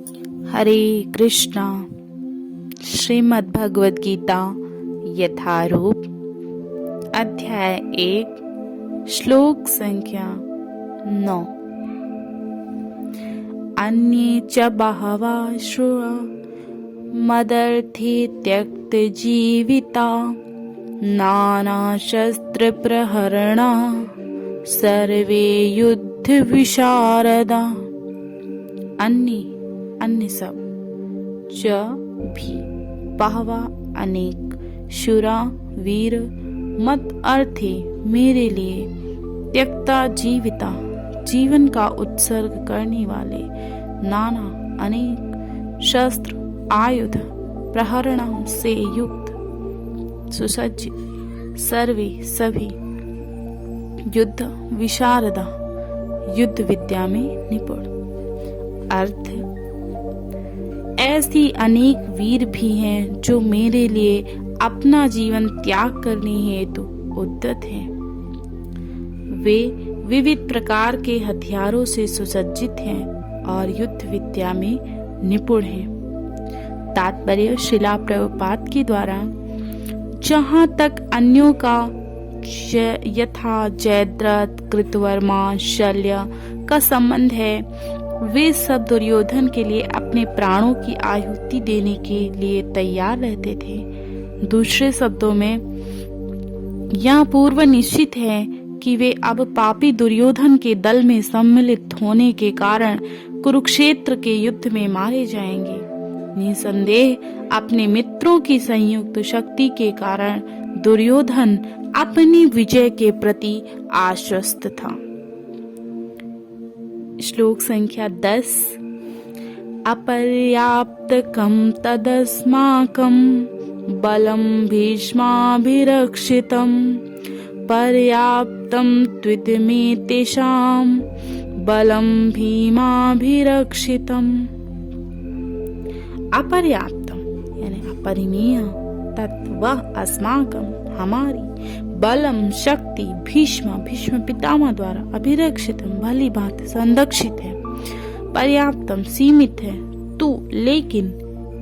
हरे कृष्णा। श्रीमद् भगवद गीता यथारूप अध्याय 1 श्लोक संख्या 9। अन्ये च बहवा श्रुवा मदर्थे त्यक्त जीविता नाना शस्त्र प्रहरणा सर्वे युद्ध विशारदा। अन्य सब, च भी, बहवा अनेक, शुरा वीर, मत अर्थे मेरे लिए, त्यक्ता जीविता जीवन का उत्सर्ग करने वाले, नाना अनेक, शस्त्र आयुध प्रहरणों से युक्त, सुसज्जित, सर्वे सभी, युद्ध विशारदा युद्ध विद्या में निपुण। अर्थ, ऐसी अनेक वीर भी हैं जो मेरे लिए अपना जीवन त्याग करने हेतु उद्यत हैं। वे विविध प्रकार के हथियारों से सुसज्जित हैं और युद्ध विद्या में निपुण हैं। तात्पर्य श्रीला प्रभुपाद के द्वारा जहाँ तक अन्यों का यथा जयद्रथ, कृतवर्मा, शल्य का संबंध है, वे सब दुर्योधन के लिए अपने प्राणों की आहुति देने के लिए तैयार रहते थे। दूसरे शब्दों में यह पूर्व निश्चित है कि वे अब पापी दुर्योधन के दल में सम्मिलित होने के कारण कुरुक्षेत्र के युद्ध में मारे जाएंगे। निसंदेह अपने मित्रों की संयुक्त शक्ति के कारण दुर्योधन अपनी विजय के प्रति आश्वस्त था। श्लोक संख्या 10। अपर्याप्तकं तदस्माकं बलं भीष्माभिरक्षितं पर्याप्तं त्विदमेतेषां बलं भीमाभिरक्षितम्। अपर्याप्तम यानी अपरिमेय, तत्व अस्माकं हमारी, बलम शक्ति भीष्म पितामह द्वारा अभिरक्षितम भली भांति संरक्षित है, पर्याप्तम सीमित है, तू लेकिन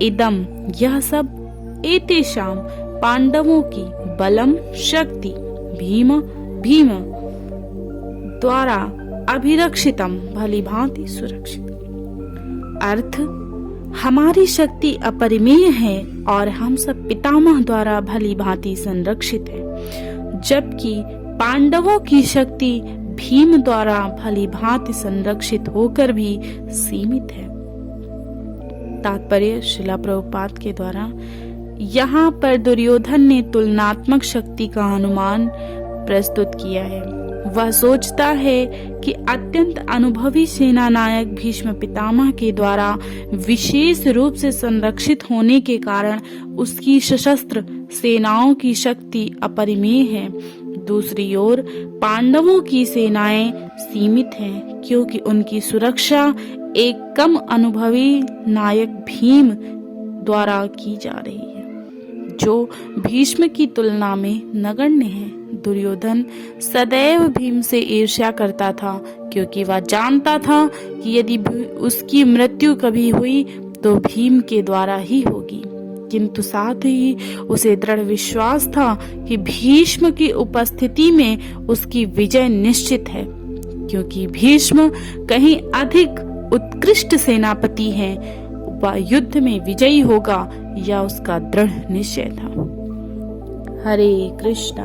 इदम यह सब, एतेषाम पांडवों की, बलम शक्ति भीम द्वारा अभिरक्षितम भली भांति सुरक्षित। अर्थ, हमारी शक्ति अपरिमेय है और हम सब पितामह द्वारा भली भांति संरक्षित है, जबकि पांडवों की शक्ति भीम द्वारा भली भांति संरक्षित होकर भी सीमित है। तात्पर्य श्रीला प्रभुपाद के द्वारा यहाँ पर दुर्योधन ने तुलनात्मक शक्ति का अनुमान प्रस्तुत किया है। वह सोचता है कि अत्यंत अनुभवी सेना नायक भीष्म पितामह के द्वारा विशेष रूप से संरक्षित होने के कारण उसकी सशस्त्र सेनाओं की शक्ति अपरिमेय है। दूसरी ओर पांडवों की सेनाएं सीमित हैं, क्योंकि उनकी सुरक्षा एक कम अनुभवी नायक भीम द्वारा की जा रही है, जो भीष्म की तुलना में नगण्य है। दुर्योधन सदैव भीम से ईर्ष्या करता था, क्योंकि वह जानता था कि यदि उसकी मृत्यु कभी हुई तो भीम के द्वारा ही होगी, किंतु साथ ही उसे दृढ़ विश्वास था कि भीष्म की उपस्थिति में उसकी विजय निश्चित है, क्योंकि भीष्म कहीं अधिक उत्कृष्ट सेनापति हैं। वह युद्ध में विजयी होगा, यह उसका दृढ़ निश्चय था। हरे कृष्णा।